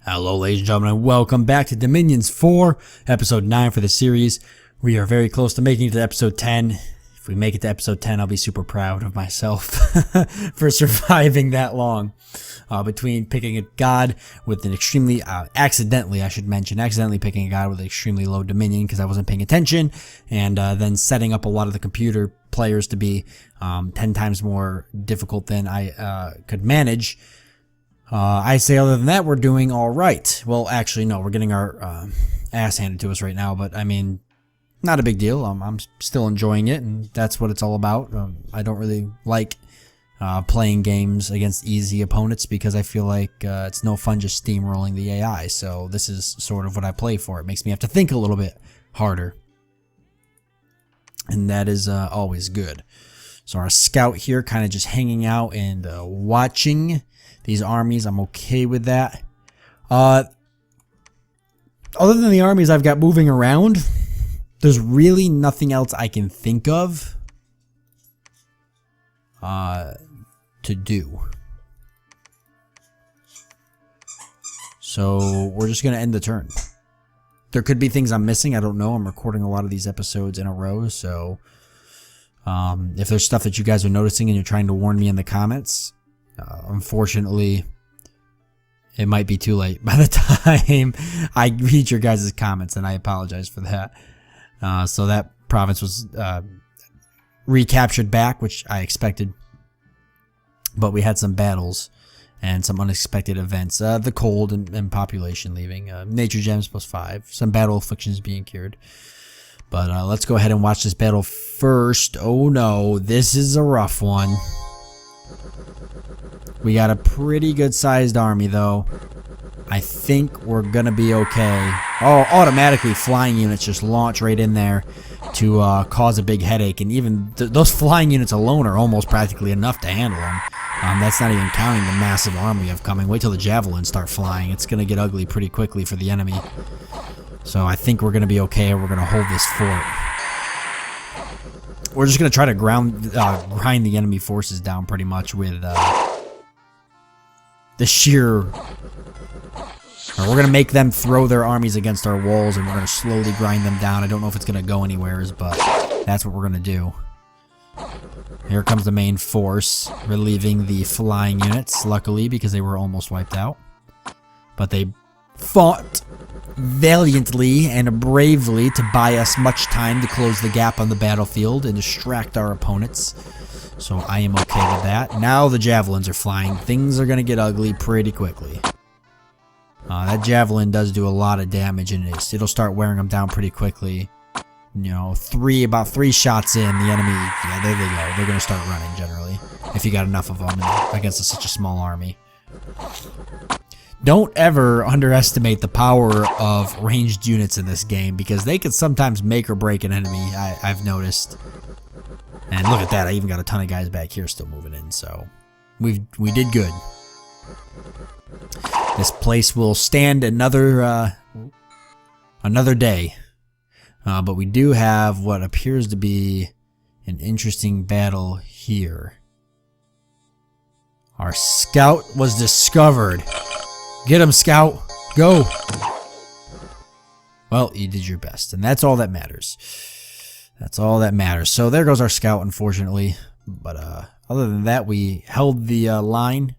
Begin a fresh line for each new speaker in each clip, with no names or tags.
Hello ladies and gentlemen, and welcome back to Dominions 4, episode 9 for the series. We are very close to making it to episode 10. If we make it to episode 10, I'll be super proud of myself for surviving that long. Between picking a god with an extremely, accidentally picking a god with an extremely low dominion because I wasn't paying attention, and then setting up a lot of the computer players to be 10 times more difficult than I could manage. I say other than that, we're doing all right. Well, actually, no, we're getting our ass handed to us right now, but I mean, not a big deal. I'm still enjoying it, and that's what it's all about. I don't really like playing games against easy opponents because I feel like it's no fun just steamrolling the AI, so this is sort of what I play for. It makes me have to think a little bit harder, and that is always good. So our scout here kind of just hanging out and watching these armies. I'm okay with that. Other than the armies I've got moving around, there's really nothing else I can think of to do. So we're just going to end the turn. There could be things I'm missing. I don't know. I'm recording a lot of these episodes in a row, so if there's stuff that you guys are noticing and you're trying to warn me in the comments, unfortunately, it might be too late by the time I read your guys' comments, and I apologize for that. So that province was recaptured back, which I expected, but we had some battles and some unexpected events. The cold and population leaving, nature gems +5, some battle afflictions being cured. But let's go ahead and watch this battle first. Oh no, this is a rough one. We got a pretty good sized army though. I think we're gonna be okay. Oh, automatically flying units just launch right in there to cause a big headache, and even those flying units alone are almost practically enough to handle them. That's not even counting the massive army we have coming. Wait till the javelins start flying. It's gonna get ugly pretty quickly for the enemy. So I think we're gonna be okay. We're gonna hold this fort. We're just gonna try to grind the enemy forces down pretty much with the sheer. We're going to make them throw their armies against our walls, and we're going to slowly grind them down. I don't know if it's going to go anywhere, but that's what we're going to do. Here comes the main force, relieving the flying units, luckily, because they were almost wiped out. But they fought valiantly and bravely to buy us much time to close the gap on the battlefield and distract our opponents. So I am okay with that. Now the javelins are flying. Things are going to get ugly pretty quickly. That javelin does do a lot of damage, and it'll start wearing them down pretty quickly. You know, about three shots in, the enemy, yeah, there they go. They're going to start running, generally, if you got enough of them against such a small army. Don't ever underestimate the power of ranged units in this game, because they can sometimes make or break an enemy, I've noticed. And look at that, I even got a ton of guys back here still moving in, so we did good. This place will stand another day. But we do have what appears to be an interesting battle here. Our scout was discovered. Get him, scout. Go. Well, you did your best, and that's all that matters. That's all that matters. So there goes our scout, unfortunately. But other than that, we held the line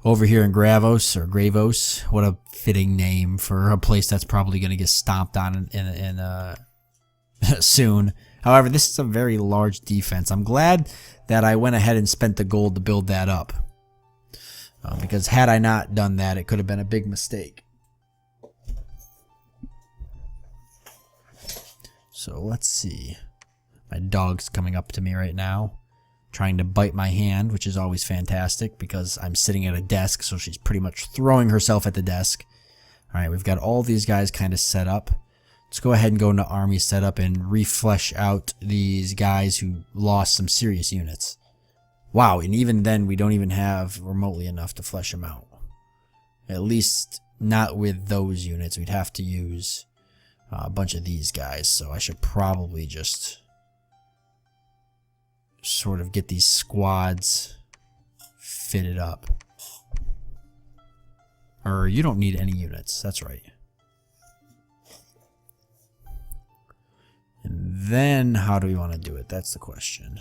over here in Gravos, or Gravos. What a fitting name for a place that's probably going to get stomped on in soon. However, this is a very large defense. I'm glad that I went ahead and spent the gold to build that up. Because had I not done that, it could have been a big mistake. So let's see. My dog's coming up to me right now, trying to bite my hand, which is always fantastic because I'm sitting at a desk, so she's pretty much throwing herself at the desk. Alright, we've got all these guys kind of set up. Let's go ahead and go into army setup and reflesh out these guys who lost some serious units. Wow, and even then we don't even have remotely enough to flesh them out. At least not with those units. We'd have to use a bunch of these guys, so I should probably just sort of get these squads fitted up. Or you don't need any units. That's right. And then how do we want to do it? That's the question.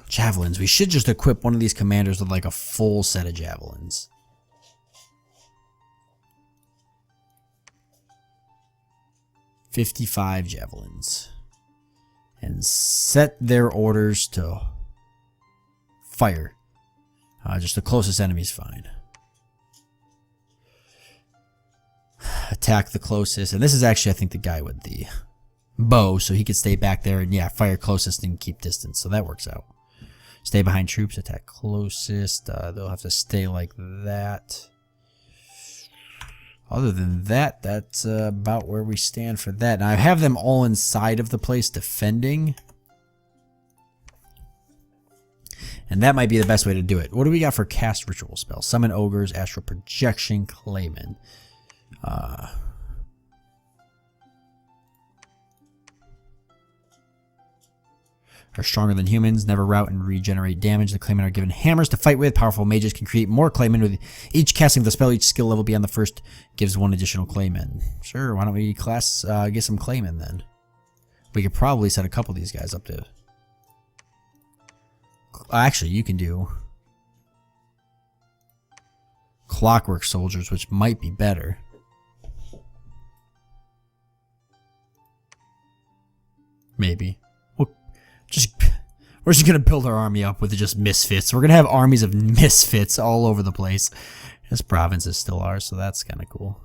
Javelins. We should just equip one of these commanders with like a full set of javelins. $55 javelins. And set their orders to fire. Just the closest enemy's fine. Attack the closest. And this is actually, I think, the guy with the bow. So he could stay back there and, yeah, fire closest and keep distance. So that works out. Stay behind troops. Attack closest. They'll have to stay like that. Other than that, that's about where we stand for that. Now, I have them all inside of the place defending. And that might be the best way to do it. What do we got for cast ritual spells? Summon ogres, astral projection, Clayman. Are stronger than humans, never rout and regenerate damage. The Claymen are given hammers to fight with. Powerful mages can create more Claymen with each casting of the spell. Each skill level beyond the first gives one additional Clayman. Sure, why don't we get some Claymen then? We could probably set a couple of these guys up to... Actually, you can do clockwork soldiers, which might be better. Maybe. We're just gonna build our army up with just misfits. We're gonna have armies of misfits all over the place. This province is still ours, so that's kind of cool.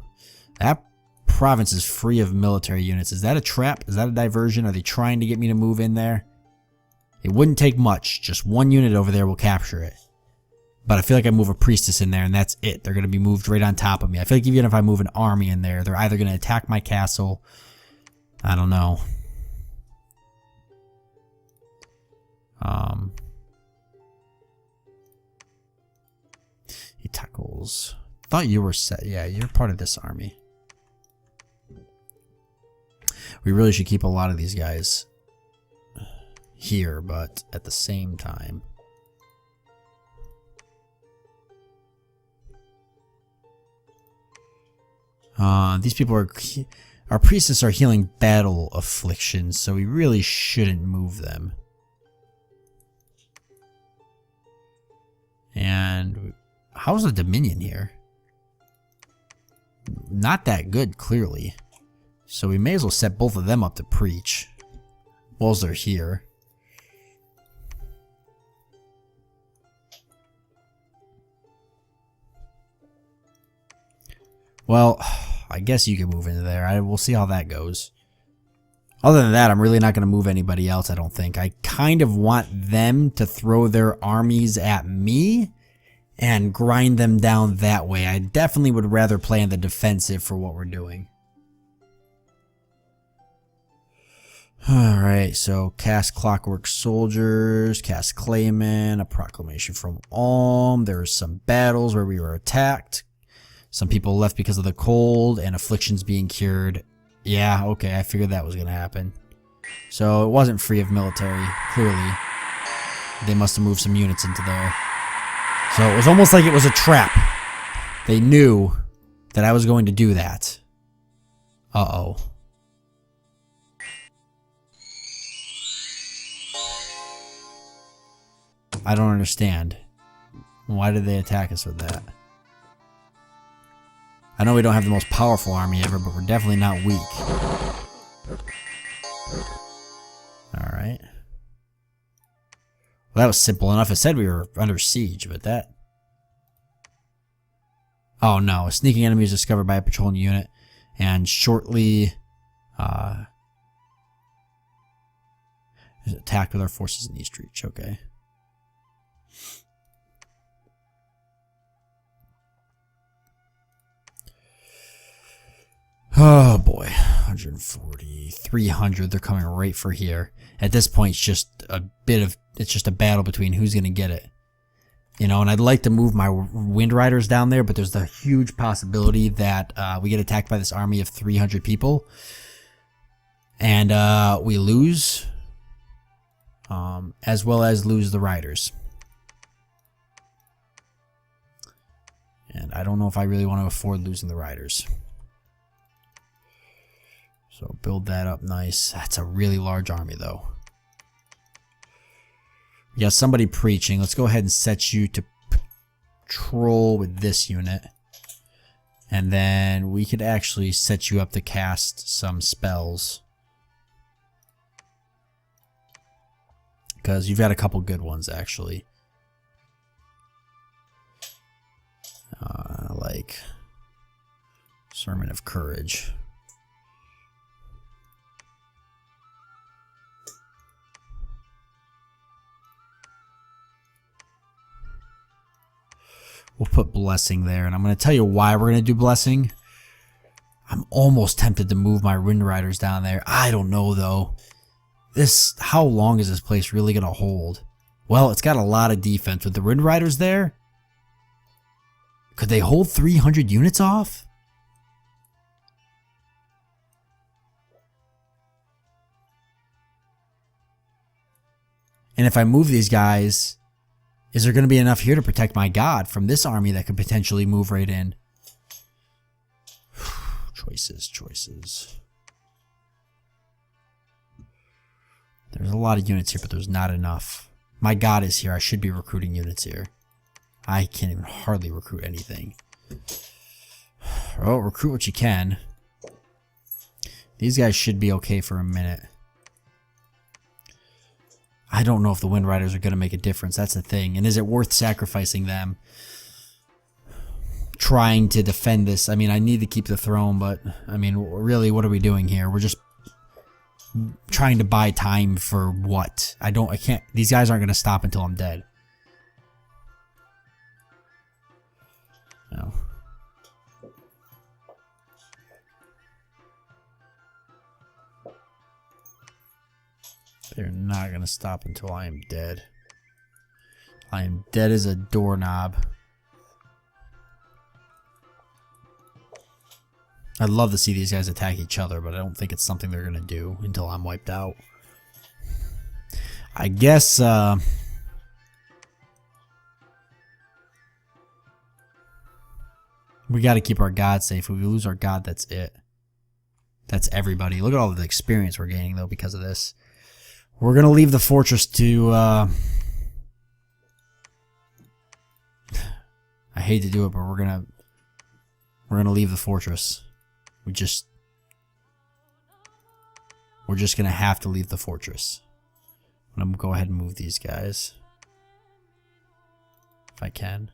That province is free of military units. Is that a trap? Is that a diversion? Are they trying to get me to move in there? It wouldn't take much. Just one unit over there will capture it. But I feel like I move a priestess in there and that's it. They're going to be moved right on top of me. I feel like even if I move an army in there, they're either going to attack my castle. I don't know. He tackles. Thought you were set. Yeah, you're part of this army. We really should keep a lot of these guys here, but at the same time, these people are, our priestess are healing battle afflictions, so we really shouldn't move them. And how's the Dominion here? Not that good, clearly. So we may as well set both of them up to preach whilst they're here. Well, I guess you can move into there. We'll see how that goes. Other than that, I'm really not going to move anybody else, I don't think. I kind of want them to throw their armies at me and grind them down that way. I definitely would rather play on the defensive for what we're doing. Alright, so cast Clockwork Soldiers, cast Clayman, a proclamation from Ulm. There were some battles where we were attacked. Some people left because of the cold and afflictions being cured. Yeah, okay, I figured that was going to happen. So it wasn't free of military, clearly. They must have moved some units into there. So it was almost like it was a trap. They knew that I was going to do that. Uh-oh. I don't understand. Why did they attack us with that? I know we don't have the most powerful army ever, but we're definitely not weak. Alright. Well, that was simple enough. It said we were under siege, but that... Oh no, a sneaking enemy is discovered by a patrolling unit, and shortly... is attacked with our forces in East Reach. Okay. Oh boy, 140, 300, they're coming right for here. At this point, it's just a battle between who's going to get it. You know, and I'd like to move my Wind Riders down there, but there's the huge possibility that we get attacked by this army of 300 people. And we lose. as well as lose the riders. And I don't know if I really want to afford losing the riders. So build that up nice. That's a really large army though. We got somebody preaching. Let's go ahead and set you to patrol with this unit. And then we could actually set you up to cast some spells. Because you've got a couple good ones actually. Like Sermon of Courage. We'll put Blessing there, and I'm going to tell you why we're going to do Blessing. I'm almost tempted to move my Wind Riders down there. I don't know though. How long is this place really going to hold? Well, it's got a lot of defense with the Wind Riders there. Could they hold 300 units off? And if I move these guys, is there going to be enough here to protect my god from this army that could potentially move right in? Choices. There's a lot of units here, but there's not enough. My god is here. I should be recruiting units here. I can't even hardly recruit anything. Oh, recruit what you can. These guys should be okay for a minute. I don't know if the Wind Riders are going to make a difference. That's the thing. And is it worth sacrificing them? Trying to defend this. I mean, I need to keep the throne, but I mean, really, what are we doing here? We're just trying to buy time for what? I can't. These guys aren't going to stop until I'm dead. No. They're not going to stop until I am dead. I am dead as a doorknob. I'd love to see these guys attack each other, but I don't think it's something they're going to do until I'm wiped out. I guess, we got to keep our god safe. If we lose our god, that's it. That's everybody. Look at all the experience we're gaining, though, because of this. We're going to leave the fortress to, I hate to do it, but we're going to leave the fortress. We're just going to have to leave the fortress. I'm going to go ahead and move these guys. If I can.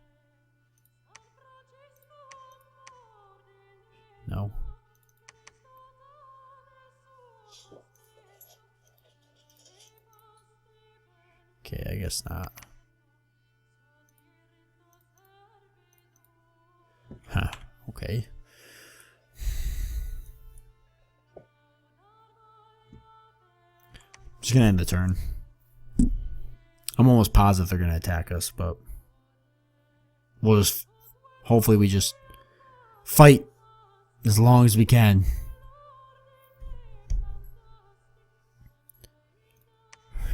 No. Okay, I guess not. Huh, okay. Just gonna end the turn. I'm almost positive they're gonna attack us, but we'll just hopefully we just fight as long as we can.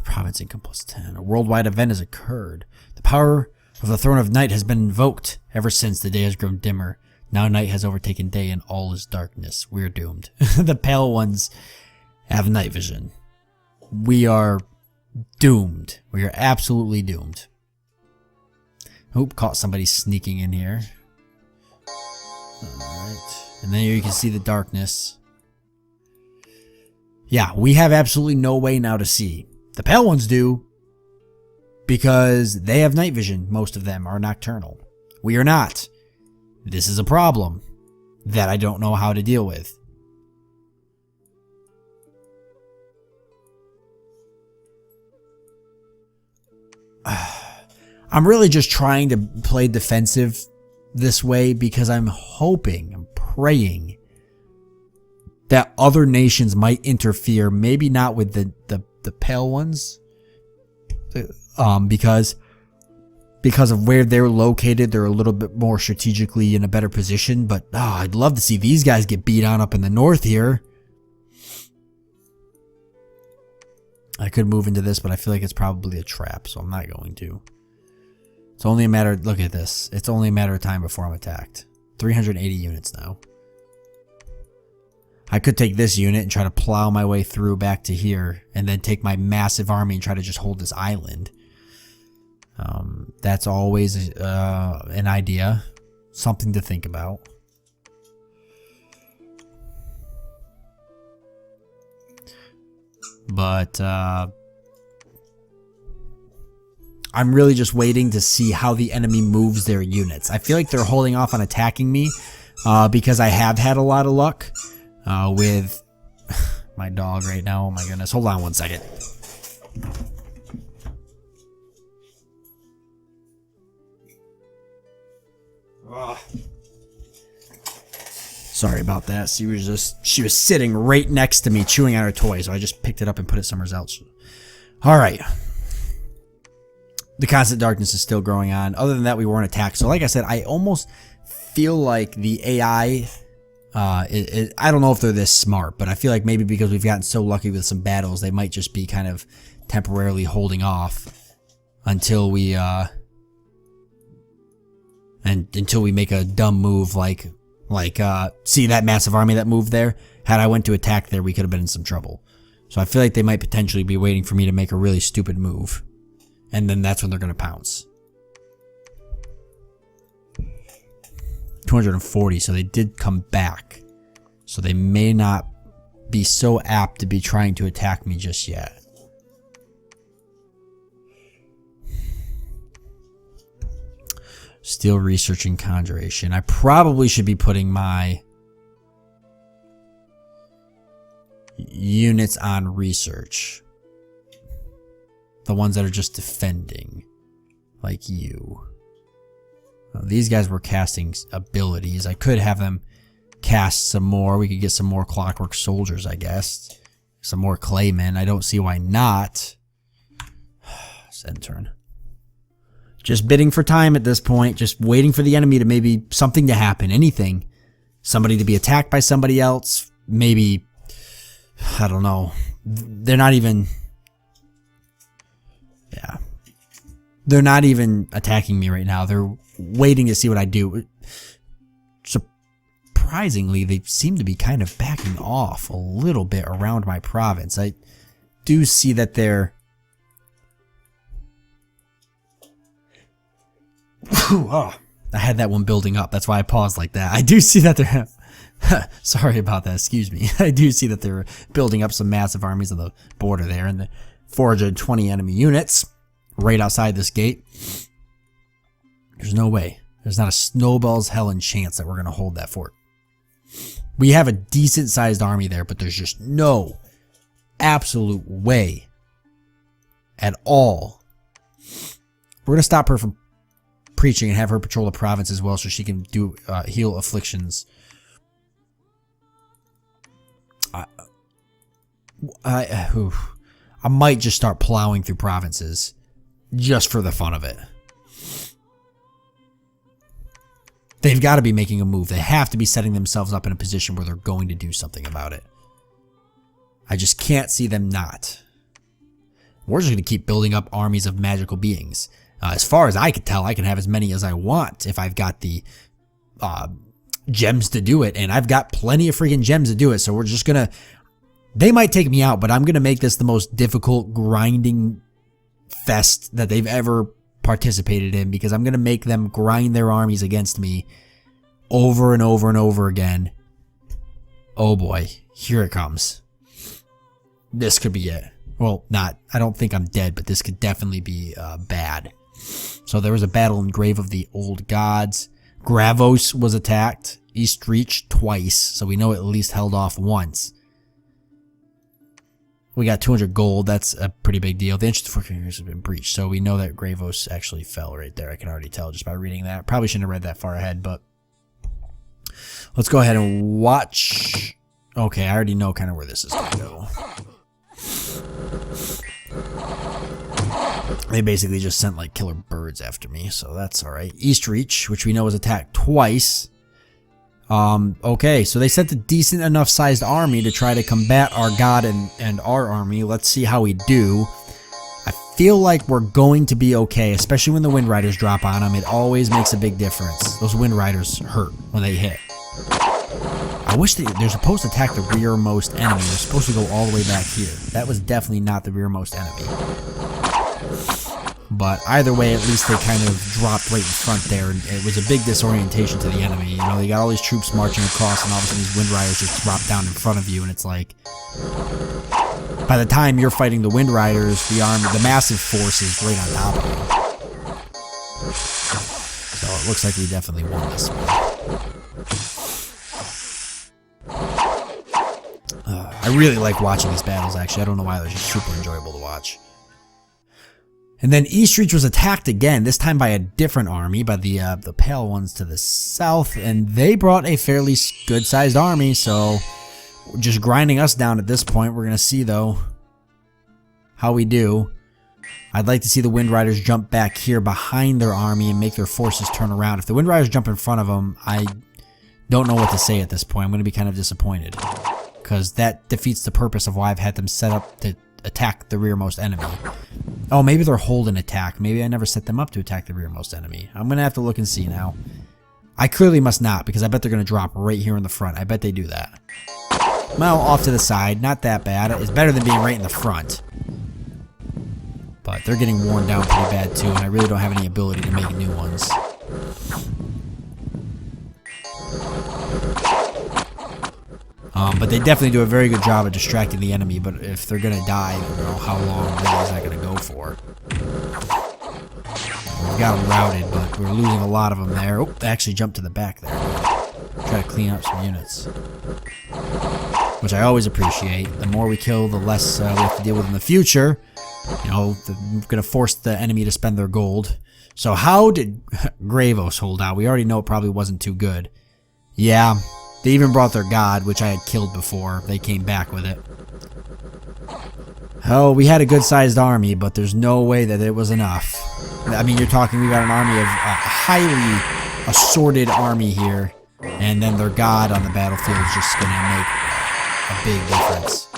Province income plus 10. A worldwide event has occurred. The power of the Throne of Night has been invoked. Ever since the day has grown dimmer. Now night has overtaken day and all is darkness. We're doomed. The pale ones have night vision. We are doomed. We are absolutely doomed. Oop, caught somebody sneaking in here. Alright. And then here you can see the darkness. Yeah, we have absolutely no way now to see. The pale ones do, because they have night vision. Most of them are nocturnal. We are not. This is a problem that I don't know how to deal with. I'm really just trying to play defensive this way because I'm hoping, I'm praying that other nations might interfere. Maybe not with the pale ones, because of where they're located, they're a little bit more strategically in a better position. But I'd love to see these guys get beat on up in the north here. I could move into this, but I feel like it's probably a trap, so I'm not going to. It's only a matter... Look at this. It's only a matter of time before I'm attacked. 380 units now. I could take this unit and try to plow my way through back to here, and then take my massive army and try to just hold this island. That's always an idea. Something to think about. But I'm really just waiting to see how the enemy moves their units. I feel like they're holding off on attacking me because I have had a lot of luck with my dog right now. Oh my goodness. Hold on one second. Sorry about that. She was sitting right next to me chewing on her toy, so I just picked it up and put it somewhere else. All right. The constant darkness is still growing on. Other than that, we weren't attacked. So like I said, I almost feel like the AI, I don't know if they're this smart, but I feel like maybe because we've gotten so lucky with some battles, they might just be kind of temporarily holding off until we until we make a dumb move like see that massive army that moved there? Had I went to attack there, we could have been in some trouble. So I feel like they might potentially be waiting for me to make a really stupid move. And then that's when they're going to pounce. 240, so they did come back. So they may not be so apt to be trying to attack me just yet. Still researching conjuration. I probably should be putting my units on research. The ones that are just defending. Like you. These guys were casting abilities. I could have them cast some more. We could get some more clockwork soldiers, I guess. Some more claymen. I don't see why not. End turn. Just bidding for time at this point. Just waiting for the enemy to maybe something to happen. Anything. Somebody to be attacked by somebody else. Maybe. I don't know. They're not even... Yeah. They're not even attacking me right now. They're waiting to see what I do. Surprisingly, they seem to be kind of backing off a little bit around my province. I do see that they're... Oh, I had that one building up. That's why I paused like that. I do see that they're... Sorry about that. Excuse me. I do see that they're building up some massive armies on the border there. And the 420 enemy units right outside this gate. There's no way. There's not a snowball's hell and chance that we're going to hold that fort. We have a decent sized army there, but there's just no absolute way at all. We're going to stop her from preaching and have her patrol the province as well so she can do heal afflictions. I might just start plowing through provinces just for the fun of it. They've got to be making a move. They have to be setting themselves up in a position where they're going to do something about it. I just can't see them not. We're just going to keep building up armies of magical beings. As far as I can tell, I can have as many as I want if I've got the gems to do it. And I've got plenty of freaking gems to do it. So we're just going to... They might take me out, but I'm going to make this the most difficult grinding fest that they've ever participated in, because I'm going to make them grind their armies against me over and over and over again. Oh boy, here it comes. This could be it. Well, not. I don't think I'm dead, but this could definitely be bad. So there was a battle in Grave of the Old Gods. Gravos was attacked. East Reach twice, so we know it at least held off once. We got 200 gold. That's a pretty big deal. The Ancient Fortresses has been breached, so we know that Gravos actually fell right there. I can already tell just by reading that. Probably shouldn't have read that far ahead, but let's go ahead and watch. Okay, I already know kind of where this is going to go. They basically just sent like killer birds after me, so that's alright. East Reach, which we know was attacked twice. Okay, so they sent a decent enough sized army to try to combat our god and our army. Let's see how we do. I feel like we're going to be okay, especially when the Wind Riders drop on them. It always makes a big difference. Those Wind Riders hurt when they hit. I wish they're supposed to attack the rearmost enemy. They're supposed to go all the way back here. That was definitely not the rearmost enemy. But either way, at least they kind of dropped right in front there, and it was a big disorientation to the enemy. You know, they got all these troops marching across, and all of a sudden these Wind Riders just drop down in front of you, and it's like, by the time you're fighting the Wind Riders, the massive force is right on top of you. So it looks like we definitely won this one. I really like watching these battles, actually. I don't know why, they're just super enjoyable to watch. And then Eastreach was attacked again, this time by a different army, by the pale ones to the south, and they brought a fairly good-sized army, so just grinding us down at this point. We're going to see, though, how we do. I'd like to see the Wind Riders jump back here behind their army and make their forces turn around. If the Wind Riders jump in front of them, I don't know what to say at this point. I'm going to be kind of disappointed, because that defeats the purpose of why I've had them set up to attack the rearmost enemy. Oh, maybe they're holding attack. Maybe I never set them up to attack the rearmost enemy. I'm going to have to look and see now. I clearly must not, because I bet they're going to drop right here in the front. I bet they do that. Well, off to the side. Not that bad. It's better than being right in the front. But they're getting worn down pretty bad too, and I really don't have any ability to make new ones. But they definitely do a very good job of distracting the enemy, but if they're going to die, I don't know how long really is that going to go for. We've got them routed, but we're losing a lot of them there. Oh, they actually jumped to the back there. Try to clean up some units, which I always appreciate. The more we kill, the less we have to deal with in the future. You know, we're going to force the enemy to spend their gold. So how did Gravos hold out? We already know it probably wasn't too good. Yeah. They even brought their god, which I had killed before. They came back with it. Oh, we had a good-sized army, but there's no way that it was enough. I mean, you're talking, we got an army of a highly assorted army here, and then their god on the battlefield is just going to make a big difference.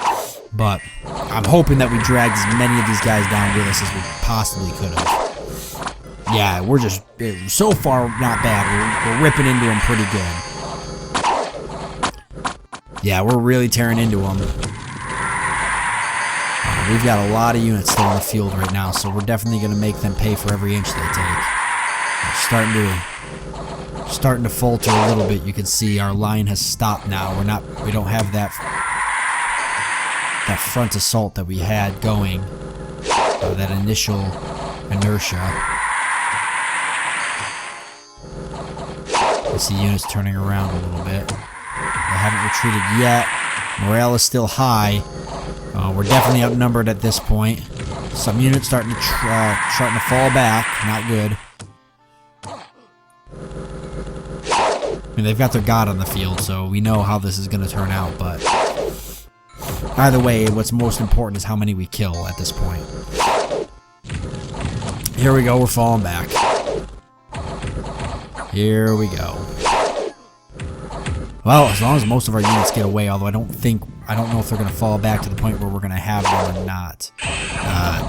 But I'm hoping that we dragged as many of these guys down with us as we possibly could have. Yeah, we're just, so far, not bad. We're ripping into them pretty good. Yeah, we're really tearing into them. We've got a lot of units still in the field right now, so we're definitely going to make them pay for every inch they take. We're starting to falter a little bit. You can see our line has stopped now. We don't have that front assault that we had going. That initial inertia. I see units turning around a little bit. They haven't retreated yet. Morale is still high. We're definitely outnumbered at this point. Some units starting to fall back. Not good. I mean, they've got their god on the field, so we know how this is going to turn out. But either way, what's most important is how many we kill at this point. Here we go. We're falling back. Here we go. Well, as long as most of our units get away, although I don't know if they're going to fall back to the point where we're going to have them or not.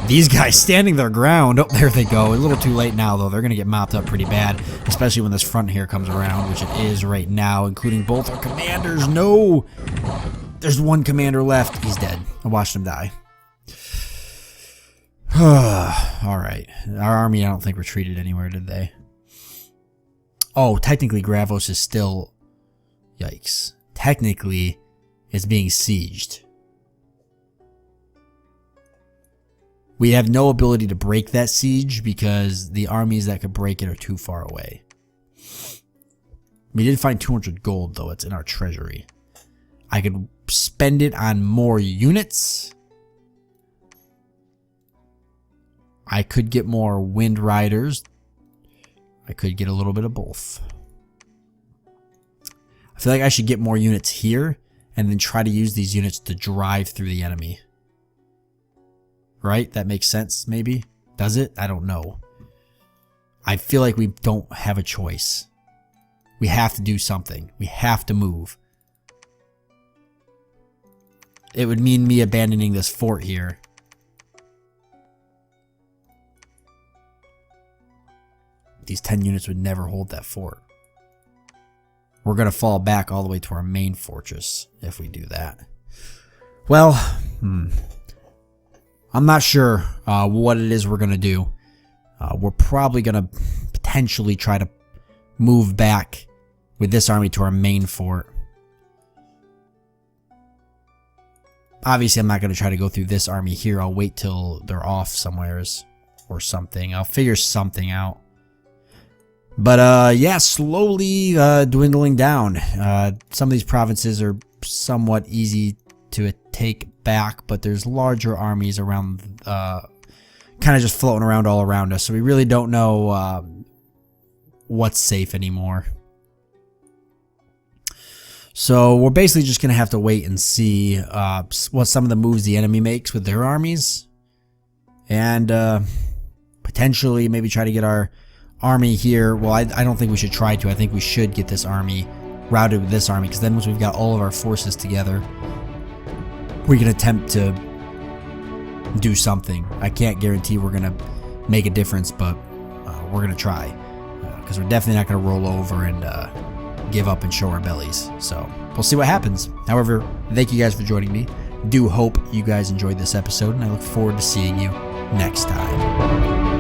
These guys standing their ground. Oh, there they go. A little too late now, though. They're going to get mopped up pretty bad, especially when this front here comes around, which it is right now, including both our commanders. No! There's one commander left. He's dead. I watched him die. Alright. Our army, I don't think, retreated anywhere, did they? Oh, technically, Gravos is still... Yikes. Technically, it's being sieged. We have no ability to break that siege because the armies that could break it are too far away. We did find 200 gold, though. It's in our treasury. I could spend it on more units. I could get more Wind Riders. I could get a little bit of both. I feel like I should get more units here and then try to use these units to drive through the enemy. Right? That makes sense, maybe? Does it? I don't know. I feel like we don't have a choice. We have to do something. We have to move. It would mean me abandoning this fort here. These 10 units would never hold that fort. We're going to fall back all the way to our main fortress if we do that. Well, I'm not sure what it is we're going to do. We're probably going to potentially try to move back with this army to our main fort. Obviously, I'm not going to try to go through this army here. I'll wait till they're off somewheres or something. I'll figure something out. But yeah, slowly dwindling down. Some of these provinces are somewhat easy to take back, but there's larger armies around, kind of just floating around all around us. So we really don't know what's safe anymore. So we're basically just going to have to wait and see what some of the moves the enemy makes with their armies. And potentially maybe try to get our army here. Well, I don't think we should try to. I think we should get this army routed with this army, because then once we've got all of our forces together, we can attempt to do something. I can't guarantee we're going to make a difference, but we're going to try, because we're definitely not going to roll over and give up and show our bellies. So we'll see what happens. However, thank you guys for joining me. Do hope you guys enjoyed this episode, and I look forward to seeing you next time.